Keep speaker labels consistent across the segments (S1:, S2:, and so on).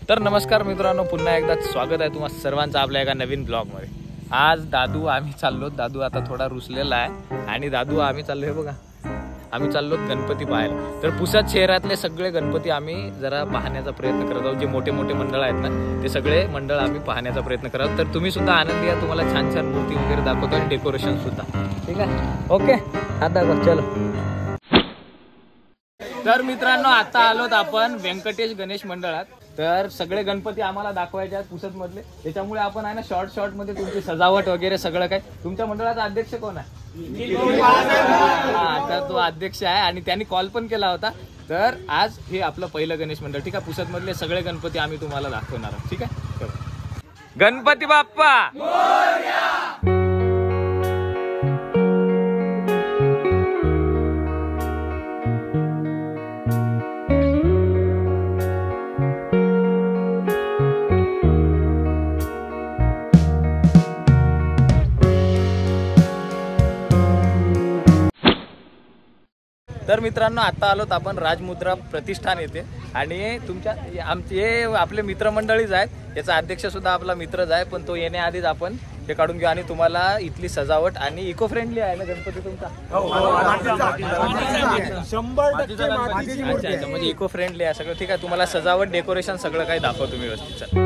S1: तर नमस्कार मित्रांनो, पुन्हा एकदा स्वागत आहे तुम्हा सर्वांचं आपल्या एका नवीन ब्लॉगमध्ये। आज दादू आम्ही चाललो, दादू आता थोडा रुसलेला आहे आणि दादू आम्ही चाललो, हे बघा आम्ही चाललो गणपती पाहायला। तर पुसद शहरातले सगळे गणपती आम्ही जरा पाहण्याचा प्रयत्न करत आहोत। जे मोठे मोठे मंडळ आहेत ना, ते सगळे मंडळ आम्ही पाहण्याचा प्रयत्न करत आहोत। तर तुम्ही सुद्धा आनंदी आहे, तुम्हाला छान छान मूर्ती वगैरे दाखवतो आणि डेकोरेशन सुद्धा, ठीक आहे? ओके, आता चलो। तर मित्रांनो, आता आलोत आपण व्यंकटेश गणेश मंडळात। तर सगळे गणपती आम्हाला दाखवायचे आहेत पुसद मधले, त्याच्यामुळे आपण आहे ना शॉर्ट मध्ये तुमची सजावट वगैरे सगळं काय। तुमच्या मंडळाचा अध्यक्ष कोण आहे? हा, तर तो अध्यक्ष आहे आणि त्यांनी कॉल पण केला होता। तर आज हे आपलं पहिलं गणेश मंडळ, ठीक आहे? पुसद मधले सगळे गणपती आम्ही तुम्हाला दाखवणार आहोत, ठीक आहे? गणपती बाप्पा मोरया। तर मित्रांनो, आता आलोत आपण राजमुद्रा प्रतिष्ठान येथे आणि तुमच्या आमचे आपले मित्रमंडळीच आहेत। याचा अध्यक्ष सुद्धा आपला मित्रच आहे, पण तो येण्याआधीच आपण हे काढून घेऊ आणि तुम्हाला इथली सजावट आणि इको फ्रेंडली आहे ना गणपती तुमचा? 100% अच्छा, म्हणजे इको फ्रेंडली आहे सगळं, ठीक आहे? तुम्हाला सजावट डेकोरेशन सगळं काही दाखवतो तुम्ही व्यवस्थित।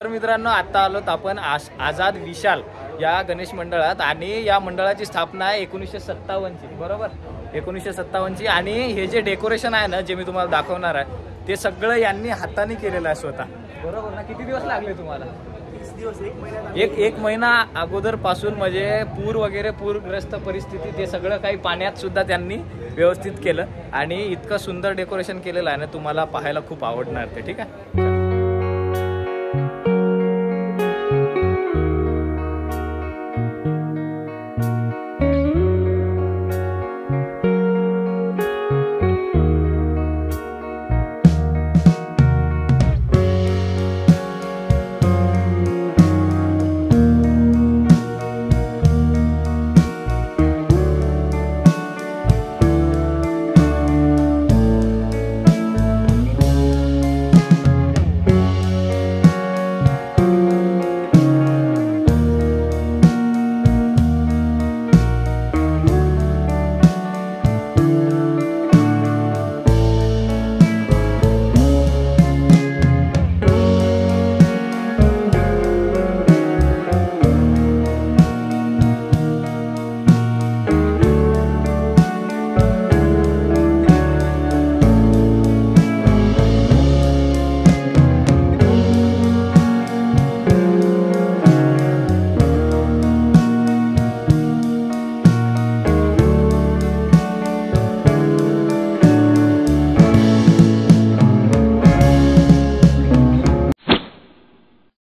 S1: मित्रांनो, आता आलोत आपण आझाद विशाल या गणेश मंडळात आणि या मंडळाची स्थापना आहे 1957 ची, बरोबर? 1957 ची। आणि हे जे डेकोरेशन आहे ना, जे मी तुम्हाला दाखवणार आहे, ते सगळं यांनी हाताने केलेलं आहे स्वतः, बरोबर ना? किती दिवस लागले तुम्हाला? 30 दिवस, एक महिना अगोदर पासून, म्हणजे पूरग्रस्त परिस्थिती, ते सगळं काही पाण्यात सुद्धा त्यांनी व्यवस्थित केलं आणि इतकं सुंदर डेकोरेशन केलेलं आहे ना, तुम्हाला पाहायला खूप आवडणार ते, ठीक आहे?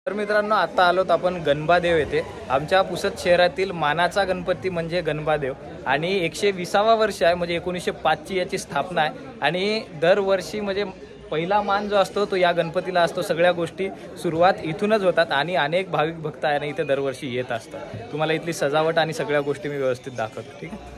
S1: मित्रांनो, आता आलोत आपण गणबादेव येथे। आमच्या पुसद शहरातील मानाचा गणपती म्हणजे गणबादेव आणि 120वा वर्ष आहे, म्हणजे 1905 ची याची स्थापना आहे। आणि दरवर्षी म्हणजे पहिला मान जो असतो तो या गणपतीला असतो। सगळ्या गोष्टी सुरुवात इथूनच होतात आणि अनेक भाविक भक्त आहे ना इथे दरवर्षी येत असतात। तुम्हाला इथली सजावट आणि सगळ्या गोष्टी मी व्यवस्थित दाखवतो, ठीक आहे?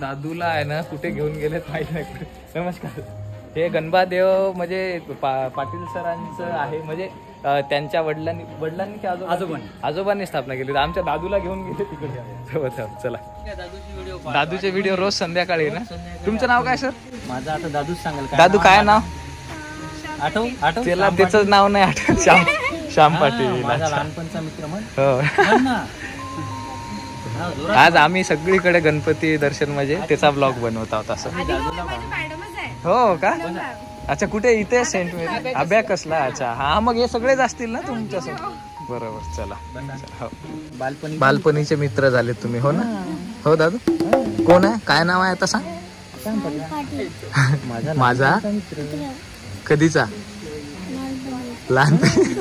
S1: दादूला आहे ना कुठे घेऊन गेलेत माहिती नाही कुठे। नमस्कार, हे गणबादेव म्हणजे पाटील सरांचं आहे, म्हणजे त्यांच्या वडिलांनी की आजोबांनी स्थापना केली। आमच्या दादूला घेऊन गेले तिकडे। चला, दादूचे व्हिडिओ रोज संध्याकाळी ना। तुमचं नाव काय सर?
S2: माझं आता दादूच सांगाल।
S1: दादू काय नाव?
S2: आठव आठव
S1: त्याला त्याचं नाव नाही आठवत. श्याम पाटील.
S2: माझा लहानपणचा मित्र म्हण.
S1: हो.
S2: ना.
S1: आज आम्ही सगळीकडे गणपती दर्शन म्हणजे त्याचा ब्लॉग बनवत आहोत असं. हो का? अच्छा कुठे? इथे सेंट मेरी अभ्याकसला. अच्छा हा मग हे सगळेच असतील ना तुमच्यासोबत. बरोबर. चला हो. बालपणीचे मित्र झाले तुम्ही हो ना? हो दादू. कोण आहे? काय नाव आहे आता सांग. माझा कधीचा? लहानपणी.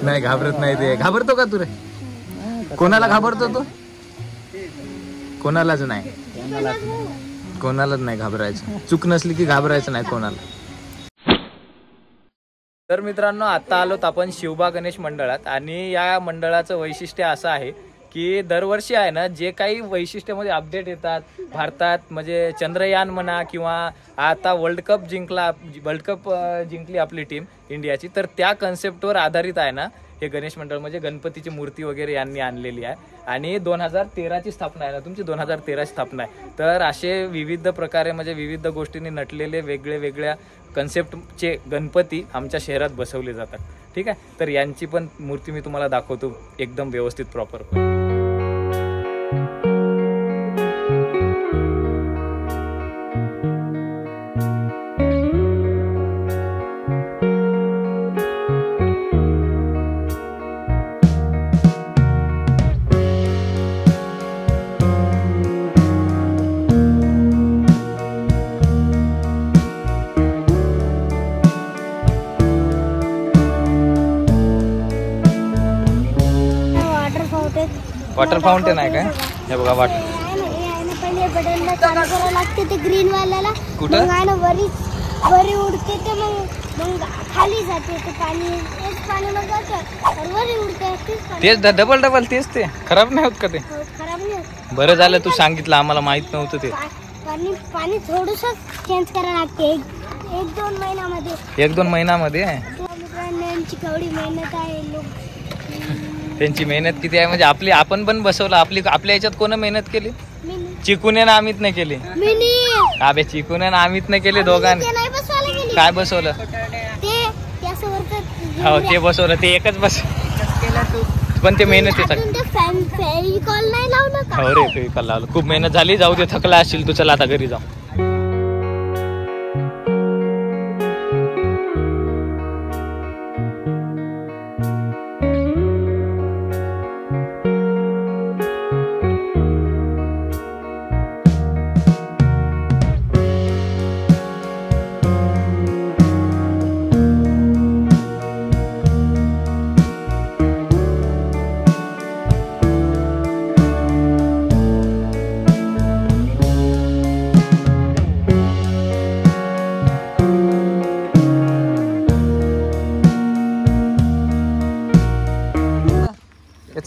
S1: नाही घाबरत नाही ते. घाबरतो का तू रे? कोणाला घाबरतो तो? कोणालाच नाही. कोणालाच नाही घाबरायचं. चूक नसली की घाबरायचं नाही कोणाला. तर मित्रांनो आता आलोत आपण शिवबा गणेश मंडळात. आणि या मंडळाचं वैशिष्ट्य असं आहे की दरवर्षी आहे ना जे काही वैशिष्ट्यामध्ये अपडेट येतात भारतात, म्हणजे चंद्रयान म्हणा किंवा आता वर्ल्ड कप जिंकली आपली टीम इंडियाची, तर त्या कन्सेप्टवर आधारित आहे ना हे गणेश मंडळ. म्हणजे गणपतीची मूर्ती वगैरे यांनी आणलेली आहे. आणि 2013ची स्थापना आहे ना तुमची. 2013ची स्थापना आहे. तर असे विविध प्रकारे म्हणजे विविध गोष्टींनी नटलेले वेगळ्या कन्सेप्टचे गणपती आमच्या शहरात बसवले जातात. ठीक आहे. तर यांची पण मूर्ती मी तुम्हाला दाखवतो एकदम व्यवस्थित प्रॉपर. वॉटर फाउंटेन आहे काय? हे बघा वॉटर.
S3: पहिले बटनला चालू करावं लागते ते ग्रीन वाल्याला.
S1: कुठं?
S3: वरी उडते ते मग खाली जाते ते पाणी. तेच पाणी मग जातं वरी उडते.
S1: तेच डबल तेच ते खराब नाही होत का ते?
S3: खराब नाही होत.
S1: बरं झालं तू सांगितलं, आम्हाला माहित नव्हतं ते.
S3: पाणी थोडंसं चेंज करावं लागते 1-2 महिन्यामध्ये.
S1: 1-2 महिन्यामध्ये?
S3: मित्रांची केवढी मेहनत आहे. लोक
S1: त्यांची मेहनत किती आहे म्हणजे आपण पण बसवलं. आपल्या याच्यात कोण मेहनत केली? चिकूने ना अमित नाही केली. अबे चिकूने ना अमित नाही केली दोघांनी. काय बसवलं? हो ते बसवलं. ते एकच बस पण ते मेहनत आहे. हो रे फेविकॉल लावलं. खूप मेहनत झाली. जाऊ दे थकला असशील तू. चला आता घरी जाऊ.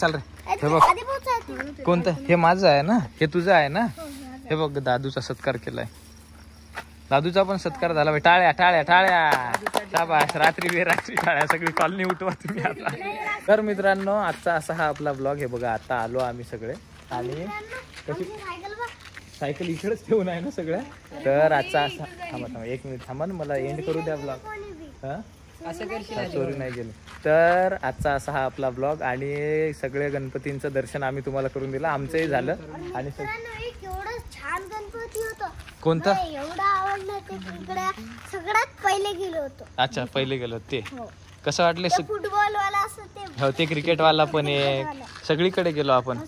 S1: चाल रे. हे बघ कोणतं? हे माझं आहे ना. हे तुझं आहे ना. हे बघ दादूचा सत्कार केलाय. दादूचा पण सत्कार झाला. टाळ्या टाळ्या टाळ्या. शाबास. रात्री बेरात्री टाळ्या. सगळी कॉलनी उठवा तुम्ही आता. तर मित्रांनो आजचा असा हा आपला ब्लॉग. हे बघा आता आलो आम्ही सगळे. आणि सायकल इकडेच ठेवून आहे ना सगळ्या. तर आजचा असा थांबा 1 मिनिट थांबा ना. मला एंड करू द्या ब्लॉग. चोरी नाही गेली. तर आजचा असा हा आपला ब्लॉग. आणि सगळे गणपतींचं दर्शन आम्ही तुम्हाला करून दिलं. आमचंही झालं. आणि
S3: छान गणपती होतं.
S1: कोणतं?
S3: एवढं आवडलं ते. सगळ्यात पहिले गेलो होतो.
S1: अच्छा पहिले गेलो ते. कसं वाटलं?
S3: फुटबॉल वाला असं ते.
S1: हो ते क्रिकेट वाला पण एक. सगळीकडे गेलो आपण.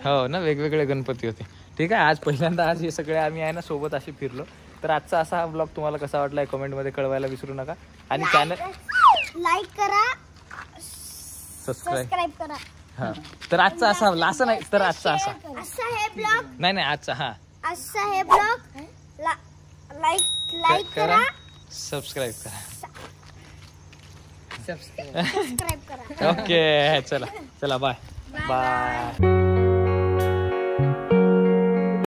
S1: हो ना. वेगवेगळे गणपती होते. ठीक आहे. आज पहिल्यांदा आज हे सगळे आम्ही आहे ना सोबत असे फिरलो. तर आजचा असा हा ब्लॉग तुम्हाला कसा वाटलाय कमेंटमध्ये कळवायला विसरू नका. आणि चॅनल
S3: लाईक करा,
S1: सबस्क्राईब
S3: करा.
S1: हा. तर आजचा असा असं नाही. तर आजचा असा
S3: हे ब्लॉग
S1: नाही आजचा हा
S3: असा हे ब्लॉग लाईक करा,
S1: सबस्क्राईब करा.
S3: सबस्क्राईब करा.
S1: ओके चला बाय बाय.